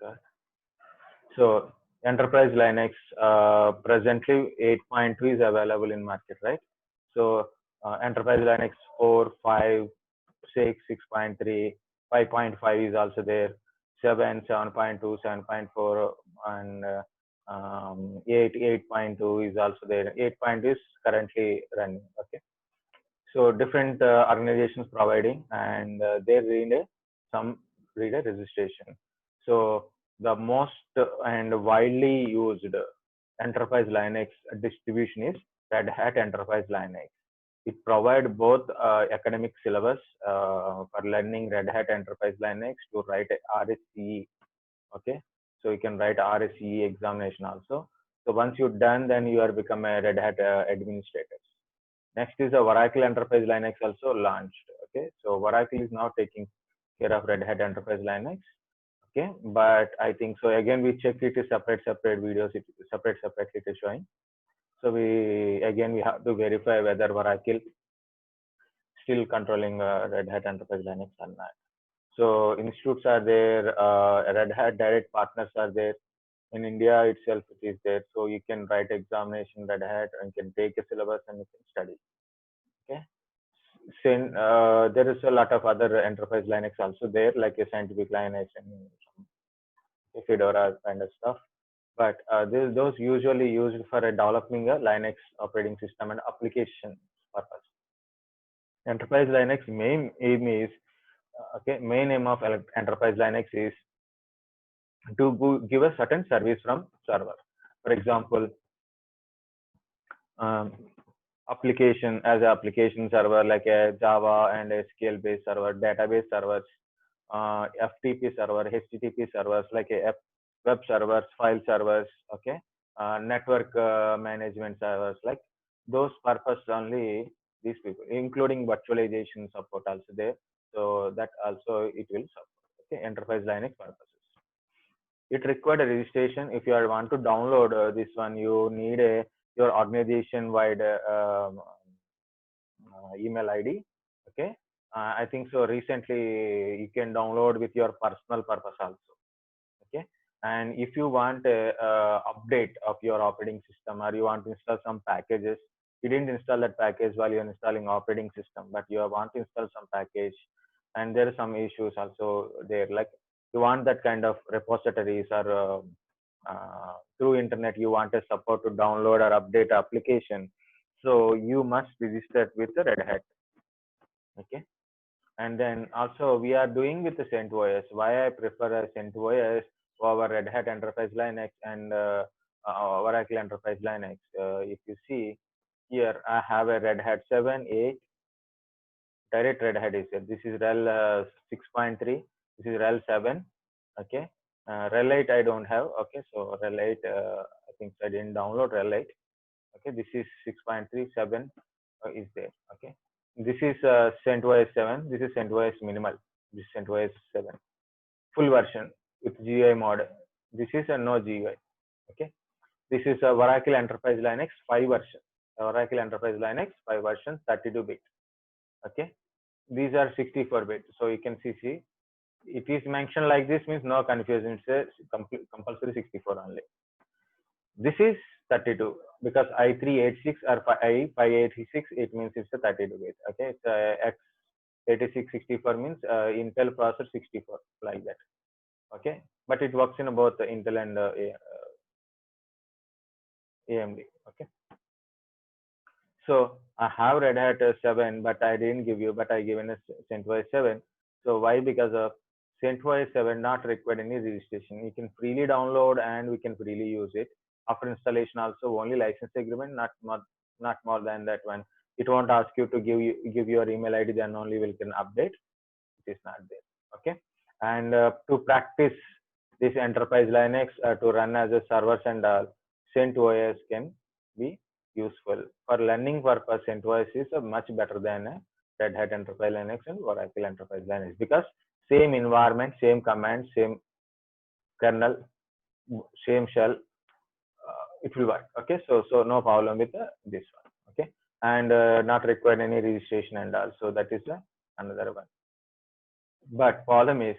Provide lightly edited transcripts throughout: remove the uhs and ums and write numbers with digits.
Okay. So enterprise Linux presently 8.2 is available in market, right? So enterprise Linux 4, 5, 6, 6.3, 5.5 is also there. 7, 7.2, 7.4, and 8, 8.2 is also there. 8.2 is currently running. Okay. So different organizations providing, and they need some reader registration. So the most and widely used enterprise Linux distribution is Red Hat Enterprise Linux. It provides both academic syllabus for learning Red Hat Enterprise Linux to write RSCE. Okay, so you can write RSCE examination also. So once you're done, then you are become a Red Hat administrator. Next is the Oracle Enterprise Linux also launched. Okay, so Oracle is now taking care of Red Hat Enterprise Linux. Okay, but I think so. Again, we check it is separate videos. It is separately it is showing. So we have to verify whether Oracle still controlling Red Hat Enterprise Linux or not. So institutes are there, Red Hat direct partners are there. In India itself, it is there. So you can write examination Red Hat and can take a syllabus and you can study. Okay. There is a lot of other enterprise Linux also there, like a Scientific Linux and Fedora kind of stuff. But those usually used for developing a Linux operating system and application purpose. Enterprise Linux main aim is main aim of enterprise Linux is to give a certain service from server. For example, application as an application server like a Java and SQL based server, database servers, FTP server, HTTP servers like a web servers, file servers, okay, network management servers, like those purpose only these people, including virtualization support also there. So that also it will support. Okay, enterprise Linux purposes. It required a registration. If you want to download this one, you need your organization wide email ID. Okay, I think so. Recently, you can download with your personal purpose also. Okay, and if you want a update of your operating system, or you want to install some packages, you didn't install that package while you're installing operating system, but you want to install some package, and there are some issues also there, like you want that kind of repositories or through internet you want a support to download or update application, so you must register with the Red Hat. Okay, and then also we are doing with the CentOS. Why I prefer CentOS over Red Hat Enterprise Linux and Oracle Enterprise Linux. If you see here, I have a Red Hat 7, 8, direct Red Hat is there. This is RHEL 6.3. This is RHEL 7. Okay, RHEL 8 I don't have. Okay, so RHEL 8 I think I didn't download RHEL 8. Okay, this is 6.37 is there. Okay, this is CentOS 7. This is CentOS minimal. This is CentOS 7 full version with GUI mod. This is a no GUI. Okay, this is a Oracle Enterprise Linux 5 version. Oracle Enterprise Linux 5 version 32-bit. Okay, these are 64-bit. So you can see it is mentioned like this, means no confusion. It's a compulsory 64 only. This is 32 because i386 or i586, it means it's a 32-bit. Okay, it's a x86 64 means Intel processor 64 like that. Okay, but it works in both Intel and AMD. Okay, so I have Red Hat 7, but I didn't give you, but I given a CentOS 7. So why? Because of CentOS 7 not required any registration. You can freely download and we can freely use it. After installation also only license agreement, not more than that one. It won't ask you to give your email ID, then only we can update. It is not there. Okay, and to practice this enterprise Linux to run as a servers and CentOS can be useful for learning purpose. CentOS is much better than a Red Hat Enterprise Linux and Oracle Enterprise Linux because same environment, same command, same kernel, same shell, it will work. Okay, so no problem with this one. Okay, and not required any registration and all. So that is another one. But problem is,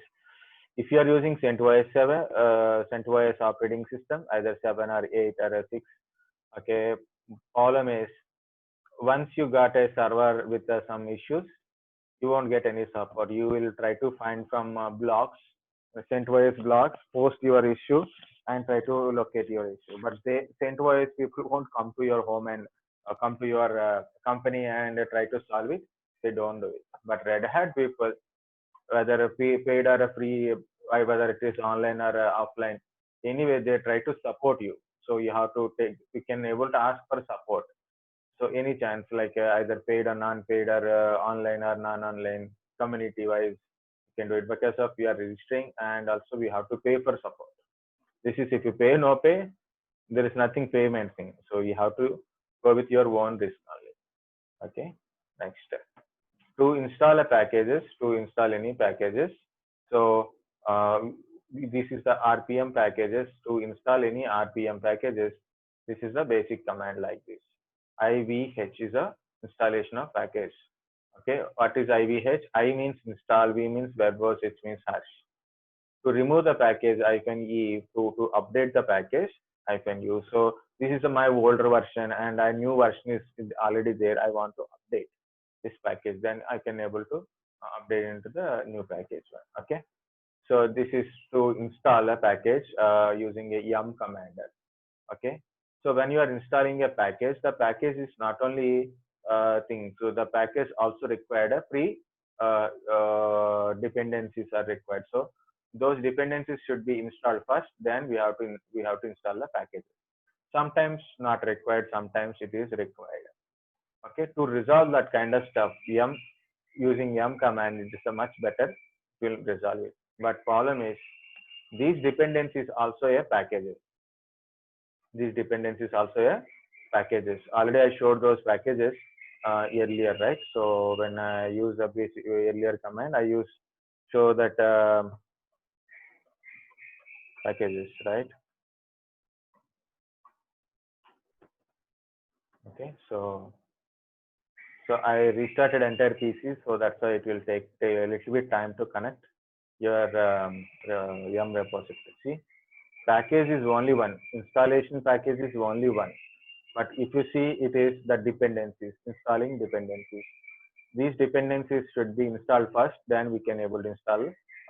If you are using CentOS 7, CentOS operating system, either 7 or 8 or a 6, okay, problem is once you got a server with some issues, you won't get any support. You will try to find from blogs, CentOS blogs, post your issue and try to locate your issue. But CentOS people won't come to your home and come to your company and try to solve it. They don't do it. But Red Hat people, whether paid or a free, whether it is online or offline, anyway, they try to support you. So you have to take, you can able to ask for support. So any chance like either paid or non-paid or online or non-online, community wise, you can do it because of we are registering and also we have to pay for support. This is if you pay, no pay, there is nothing payment thing. So you have to go with your own risk only. Okay. Next step. To install a packages, to install any packages. So this is the RPM packages. To install any RPM packages, this is the basic command like this. IVH is a installation of package. Okay, what is IVH? I means install, V means verbose, H means hash. To remove the package, -E. To update the package, -U. So this is my older version and a new version is already there. I want to update this package, then I can able to update into the new package one. Okay, so this is to install a package using a yum command. Okay, so when you are installing a package, the package is not only thing. So the package also required a pre dependencies are required. So those dependencies should be installed first. Then we have to install the package. Sometimes not required. Sometimes it is required. Okay, to resolve that kind of stuff, yum using yum command, it is a much better, will resolve it. But problem is these dependencies also a packages. These dependencies also a packages. Already I showed those packages earlier, right? So when I use a basic earlier command, I use show that packages, right? Okay, so I restarted entire PC, so that's why it will take a little bit time to connect your yum repository. See, package is only one, installation package is only one, but if you see, it is the dependencies, installing dependencies. These dependencies should be installed first, then we can able to install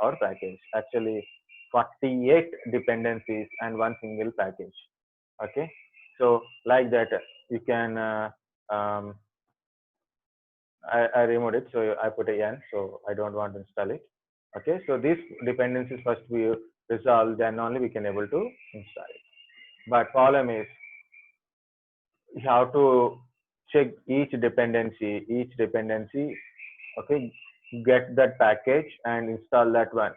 our package. Actually 48 dependencies and one single package. Okay, so like that you can I removed it, so I put a n, so I don't want to install it. Okay, so these dependencies first we resolve, then only we can able to install it. But problem is you have to check each dependency, okay, get that package and install that one.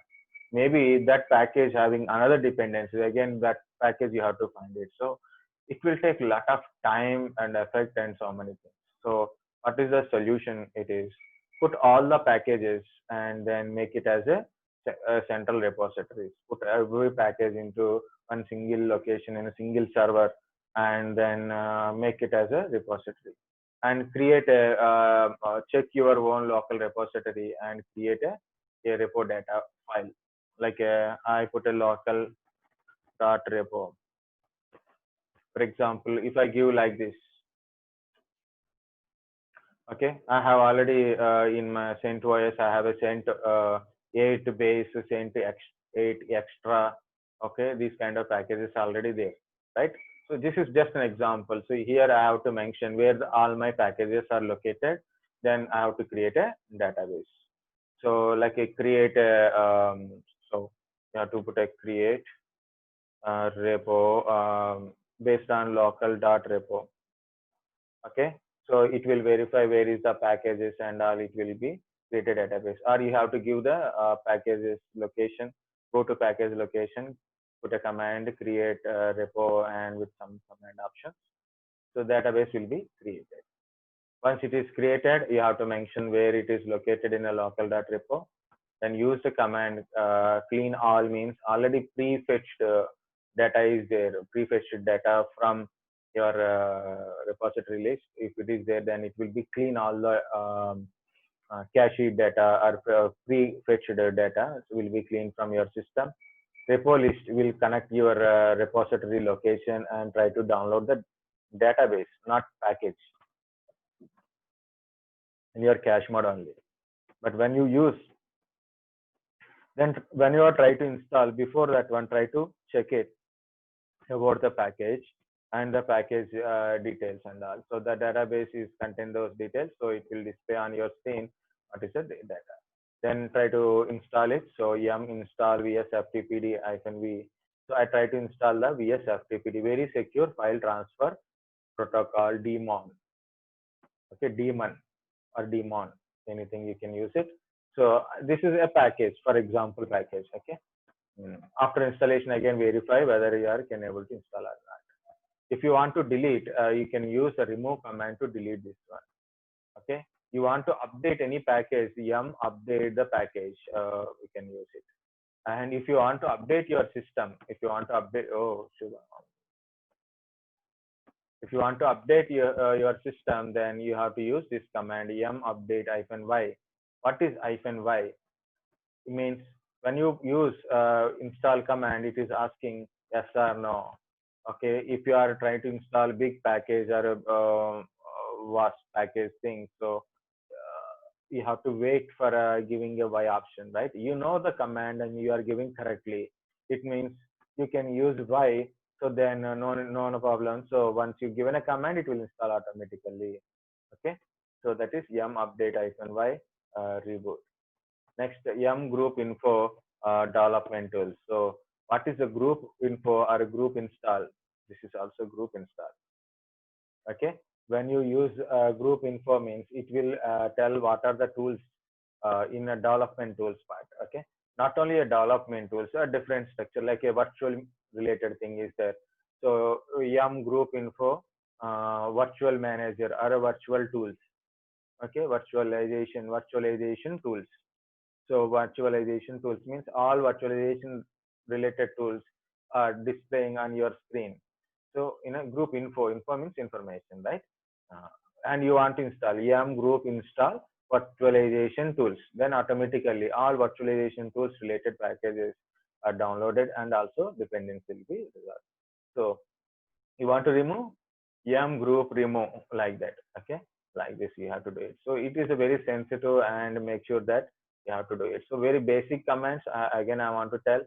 Maybe that package having another dependency, again that package you have to find it. So it will take a lot of time and effort and so many things. So what is the solution? It is put all the packages and then make it as a central repository. Put every package into one single location in a single server and then make it as a repository and create a check your own local repository and create a repo data file. Like I put a local dot repo. For example, if I give like this, okay, I have already in my CentOS, I have a Cent 8 base, Cent 8 extra. Okay, these kind of packages already there, right? So this is just an example. So here I have to mention where all my packages are located. Then I have to create a database. So like a create a, so you have to put a create repo based on local dot repo. Okay, so it will verify where is the packages and all, it will be created database, or you have to give the packages location, go to package location, put a command, create a repo and with some command options. So database will be created. Once it is created, you have to mention where it is located in a local dot repo. Then use the command clean all, means already pre-fetched data is there, pre-fetched data from your repository list. If it is there, then it will be clean all the cache data or pre-fetched data will be cleaned from your system. Repo list will connect your repository location and try to download the database, not package, in your cache mode only. But when you use, then when you are trying to install, before that one, try to check it about the package and the package details and all. So the database is contain those details, so it will display on your screen what is the data. Then try to install it. So yum install vsftpd-v. So I try to install the vsftpd, very secure file transfer protocol, daemon. Okay, daemon or daemon, anything you can use it. So this is a package, for example package. Okay. After installation, again verify whether you are can able to install or not. If you want to delete, you can use the remove command to delete this one. Okay. You want to update any package, yum update the package, you can use it. And if you want to update your system, if you want to update, if you want to update your system, then you have to use this command yum update -y. What is -y? It means when you use install command, it is asking yes or no. Okay, if you are trying to install big package or a vast package thing, so you have to wait for giving a y option, right? You know the command and you are giving correctly. It means you can use y. So then no problem. So once you given a command, it will install automatically. Okay. So that is yum update -y reboot. Next, yum group info development tools. So what is a group info or a group install? This is also group install. Okay. When you use group info means it will tell what are the tools in a development tools part. Okay. Not only a development tools, a different structure like a virtual related thing is there. So yum group info virtual manager or a virtual tools. Okay. Virtualization tools. So virtualization tools means all virtualization related tools are displaying on your screen. So in a group info means information, right? And you want to install yum group install virtualization tools. Then automatically all virtualization tools related packages are downloaded and also dependency will be resolved. So you want to remove yum group remove like that. Okay, like this you have to do it. So it is a very sensitive and make sure that you have to do it. So very basic commands. Again, I want to tell.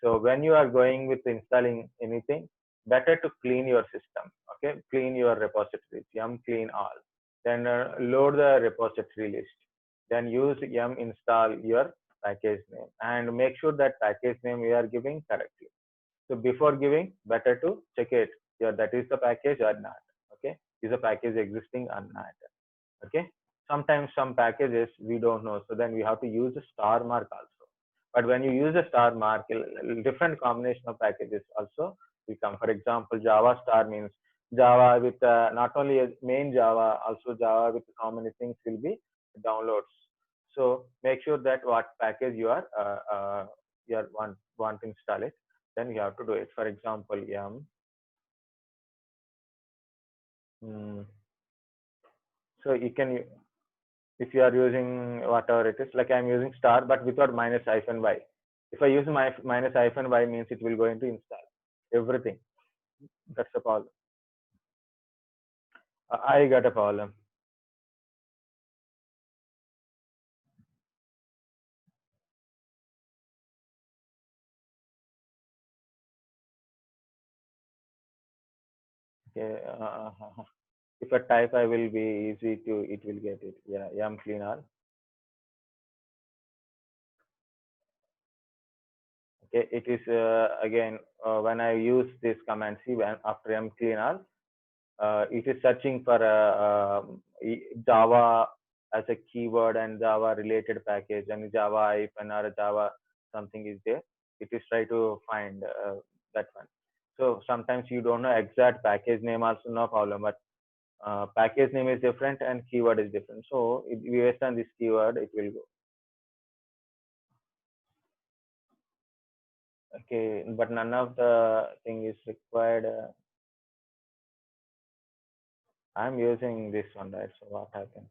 So when you are going with installing anything, better to clean your system. Okay, clean your repositories. Yum clean all. Then load the repository list. Then use yum install your package name and make sure that package name you are giving correctly. So before giving, better to check it. Yeah, that is the package or not. Okay, is the package existing or not? Okay. Sometimes some packages we don't know, so then we have to use a star mark also. But when you use a star mark, different combination of packages also will come. For example, Java star means Java with not only a main Java, also Java with how many things will be downloads. So make sure that what package you are want to install it, then you have to do it. For example, yum. So you can, if you are using whatever it is, like I'm using star but without -y. If I use my -y means it will go into install everything. That's the problem. I got a problem. Okay. If I type, I will be easy to, it will get it. Yeah, yum clean all. Okay, it is again when I use this command, see, when after yum clean all, it is searching for Java as a keyword and Java related package and Java hyphen or Java something is there. It is try to find that one. So sometimes you don't know exact package name also, no problem, but package name is different and keyword is different. So based on this keyword, it will go. Okay, but none of the thing is required. I'm using this one, right? So what happened?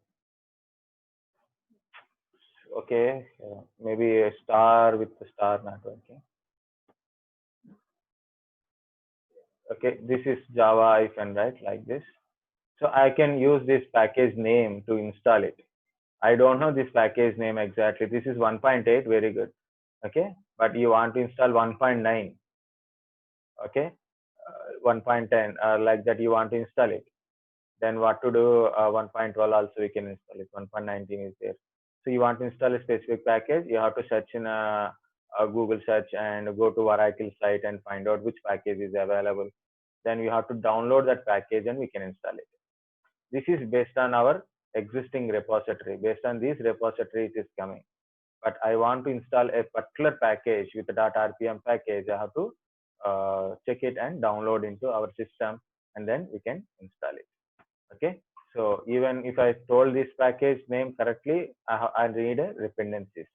Okay, maybe a star with the star networking. Okay, this is Java hyphen, right? Like this. So I can use this package name to install it. I don't know this package name exactly. This is 1.8, very good. Okay, but you want to install 1.9. Okay, 1.10, like that you want to install it. Then what to do? 1.12 also we can install it. 1.19 is there. So you want to install a specific package, you have to search in a Google search and go to Oracle site and find out which package is available. Then you have to download that package and we can install it. This is based on our existing repository. Based on this repository, it is coming. But I want to install a particular package with the .rpm package. I have to check it and download into our system, and then we can install it. Okay. So even if I told this package name correctly, I need a dependencies.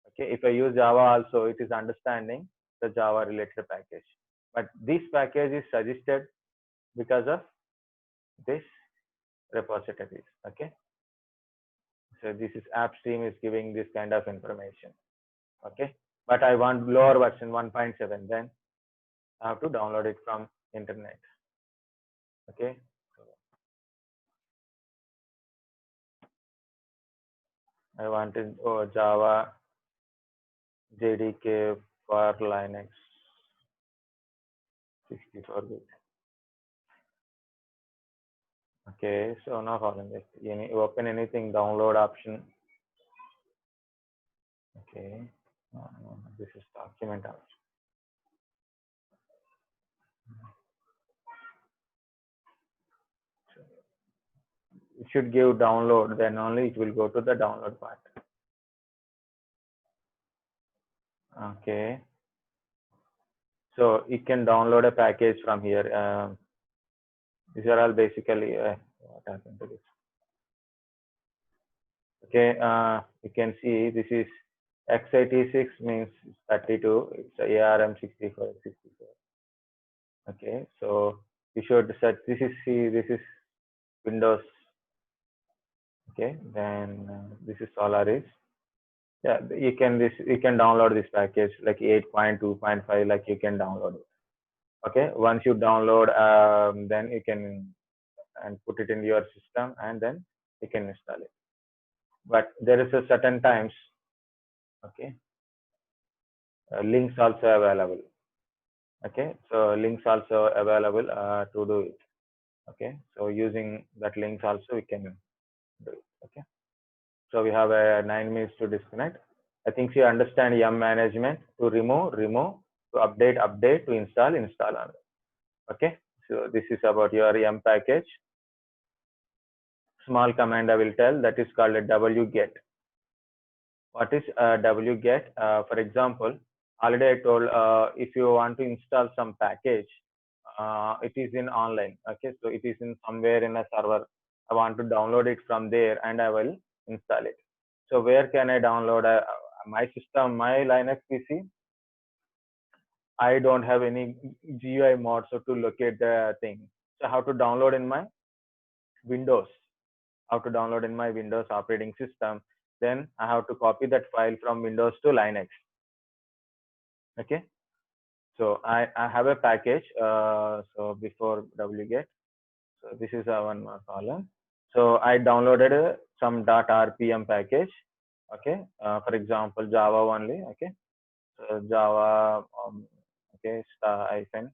Okay. If I use Java also, it is understanding the Java related package. But this package is suggested because of this repositories. Okay. So this is AppStream is giving this kind of information. Okay. But I want lower version 1.7, then I have to download it from internet. Okay. So I wanted Java JDK for Linux 64-bit. Okay, so no problem. You open anything, download option. Okay, no, this is document option. So it should give download, then only it will go to the download part. Okay, so it can download a package from here. These are all basically what happened to this. Okay, you can see this is x86 means 32. It's ARM64. Okay, so you should set this is C, this is Windows. Okay, then this is Solaris. Yeah, you can download this package like 8.2.5, like you can download it. Okay, once you download, then you can and put it in your system, and then you can install it. But there is a certain times. Okay, links also available. Okay, so links also available to do it. Okay, so using that links also we can do it. Okay, so we have 9 minutes to disconnect. I think you understand yum management. To remove, to update, to install on. Okay, so this is about your yum package. Small command I will tell, that is called a wget. What is wget? For example, already I told, if you want to install some package, it is in online. Okay, so it is in somewhere in a server. I want to download it from there and I will install it. So where can I download my system, my Linux PC? I don't have any GUI mod, so to locate the thing. So how to download in my Windows? How to download in my Windows operating system? Then I have to copy that file from Windows to Linux. Okay. So I have a package. So before wget, so this is a one more column. So I downloaded some .rpm package. Okay. For example, Java only. Okay. So Java. Okay. Star hyphen.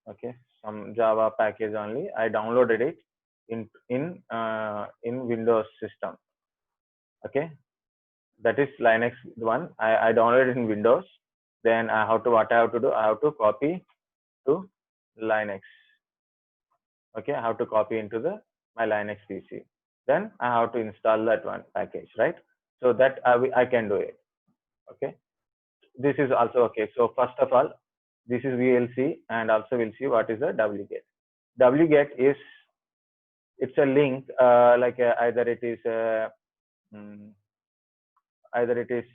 Okay. Some Java package only. I downloaded it in Windows system. Okay. That is Linux one. I downloaded it in Windows. Then what I have to do? I have to copy to Linux. Okay, I have to copy into my Linux PC. Then I have to install that one package, right? So that I can do it. Okay, this is also okay. So first of all, this is VLC, and also we'll see what is the wget. Wget is, it's a link, like either it is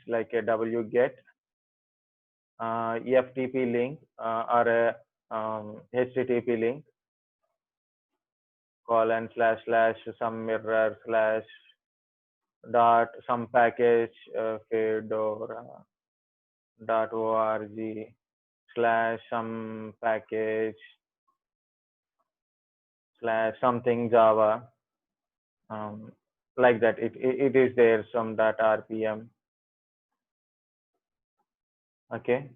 like a wget FTP link or a HTTP link, :/ some mirror / dot some package fedora dot org slash some package slash something Java, like that. It is there some dot RPM. Okay.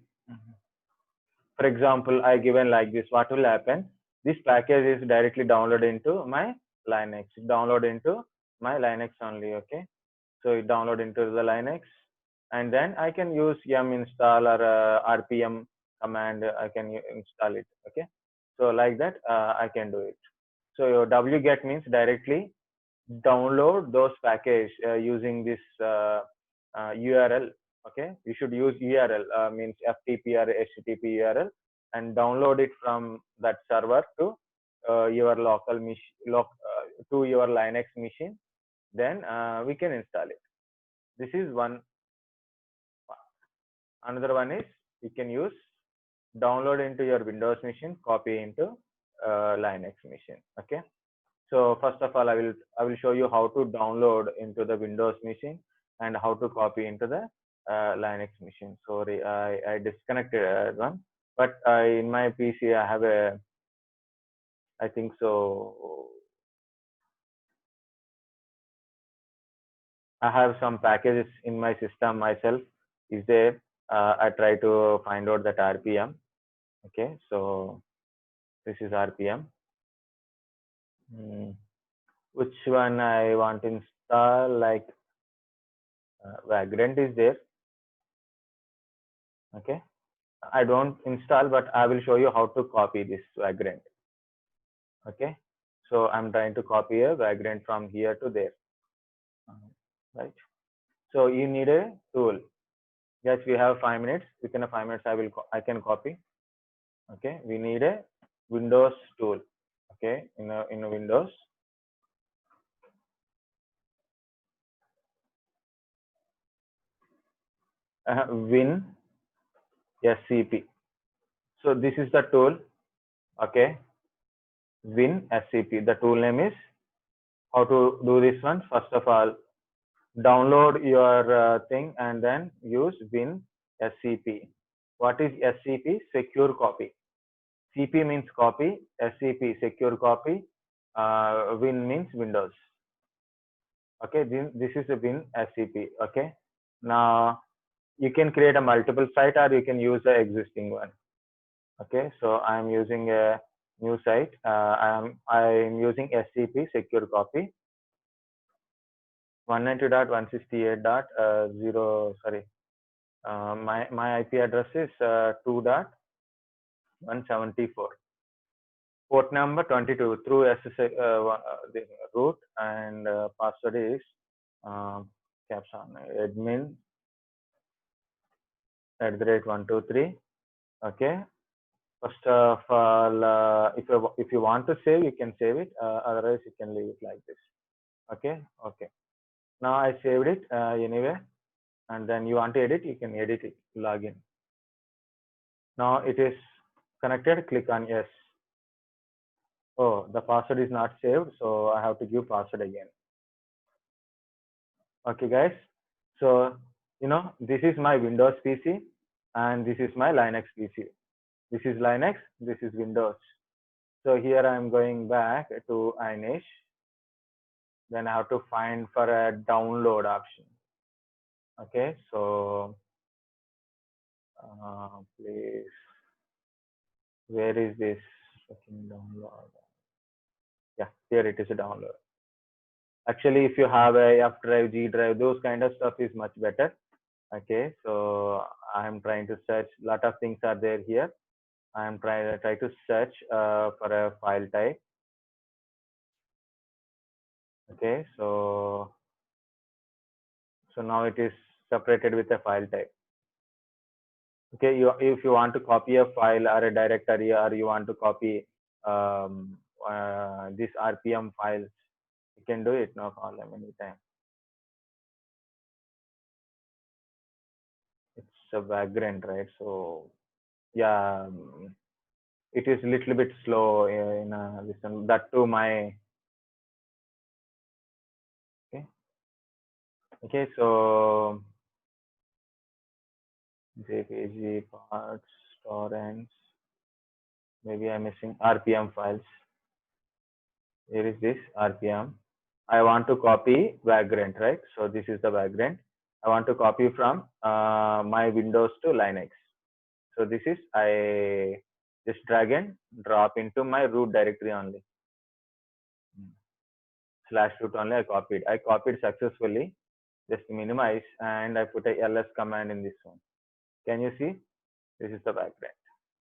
For example, I given like this. What will happen? This package is directly downloaded into my Linux. Download into my Linux only. Okay. So it download into the Linux, and then I can use yum install or RPM command. I can install it. Okay. So like that, I can do it. So your wget means directly download those package using this URL. Okay, you should use URL, means FTP or HTTP URL, and download it from that server to your local to your Linux machine. Then we can install it. This is one. Another one is you can use download into your Windows machine, copy into Linux machine. Okay. So first of all, I will show you how to download into the Windows machine and how to copy into the Linux machine. Sorry, I disconnected one, but in my PC I have a, I think so, I have some packages in my system myself. Is there? I try to find out that RPM. Okay, so this is RPM. Which one I want to install? Like Vagrant is there. Okay, I don't install, but I will show you how to copy this Vagrant. Okay, so I'm trying to copy a Vagrant from here to there. Right. So you need a tool. Yes, we have 5 minutes. Within a 5 minutes, I can copy. Okay, we need a Windows tool. Okay, in a Windows. Win SCP. So this is the tool. Okay, Win SCP. The tool name is. How to do this one? First of all, download your thing and then use Win SCP. What is SCP? Secure copy. CP means copy, SCP secure copy, Win means Windows. Okay, this is a Win SCP. Okay, now you can create a multiple site or you can use the existing one. Okay, so I'm using a new site. I'm using SCP secure copy 192.168.0. Sorry, my IP address is 2.174. Port number 22 through SSH the root, and password is caps on admin @123. Okay. First of all, if you want to save, you can save it. Otherwise, you can leave it like this. Okay. Okay. Now I saved it anyway, and then you want to edit, you can edit it. Login. Now it is connected. Click on yes. Oh, the password is not saved, so I have to give password again. Okay, guys. So, this is my Windows PC and this is my Linux PC. This is Linux, this is Windows. So here I'm going back to Inish. Then I have to find for a download option. Okay, so please, where is this fucking download? Yeah, here it is a download. Actually, if you have a F drive, G drive, those kind of stuff is much better. Okay, so I'm trying to search. Lot of things are there here. I'm try to search for a file type. Okay, so now it is separated with a file type. Okay, if you want to copy a file or a directory, or you want to copy this RPM files, you can do it, no problem, anytime. It's a Vagrant, right? So yeah, it is a little bit slow in listen. That too, my okay. Okay, so JPG parts, torrents, maybe I'm missing RPM files. Here is this RPM. I want to copy Vagrant, right? So this is the Vagrant. I want to copy from my Windows to Linux. So this is, I just drag and drop into my root directory only. /root only I copied successfully. Just minimize and I put a ls command in this one. Can you see? This is the Vagrant.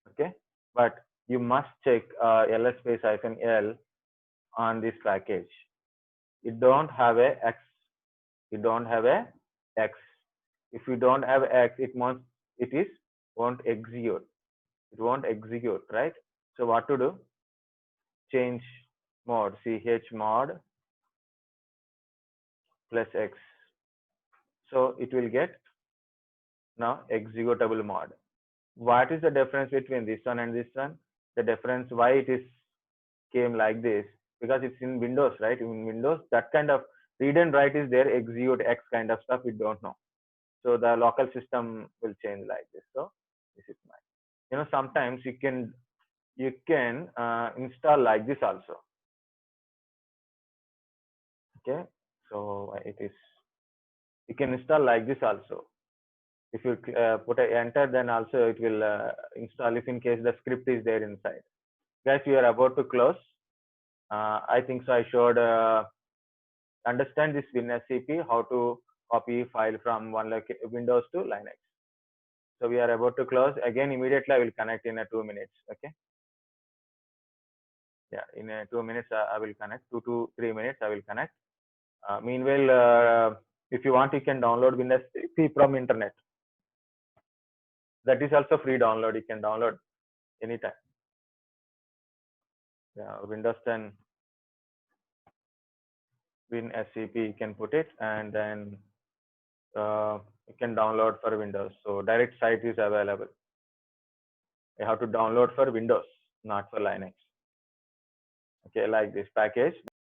Okay. But you must check ls space -l on this package. It don't have a x. You don't have a x. If you don't have x, it won't execute. It won't execute, right? So what to do? Change mode, chmod plus x. So it will get now executable mode. What is the difference between this one and this one? The difference why it is came like this, because it's in Windows, right? In Windows, that kind of read and write is there, execute X kind of stuff we don't know. So the local system will change like this. So this is mine. Sometimes you can install like this also. Okay, so it is, you can install like this also. If you put a enter, then also it will install if in case the script is there inside. Guys, we are about to close. I think so. I showed understand this WinSCP, how to copy file from Windows to Linux. So we are about to close. Again, immediately I will connect in 2 minutes. Okay. Yeah, in 2 minutes I will connect. 2 to 3 minutes I will connect. Meanwhile, if you want, you can download WinSCP from internet. That is also free download. You can download anytime. Yeah, Windows 10 WinSCP, you can put it, and then you can download for Windows. So direct site is available. You have to download for Windows, not for Linux. Okay, like this package.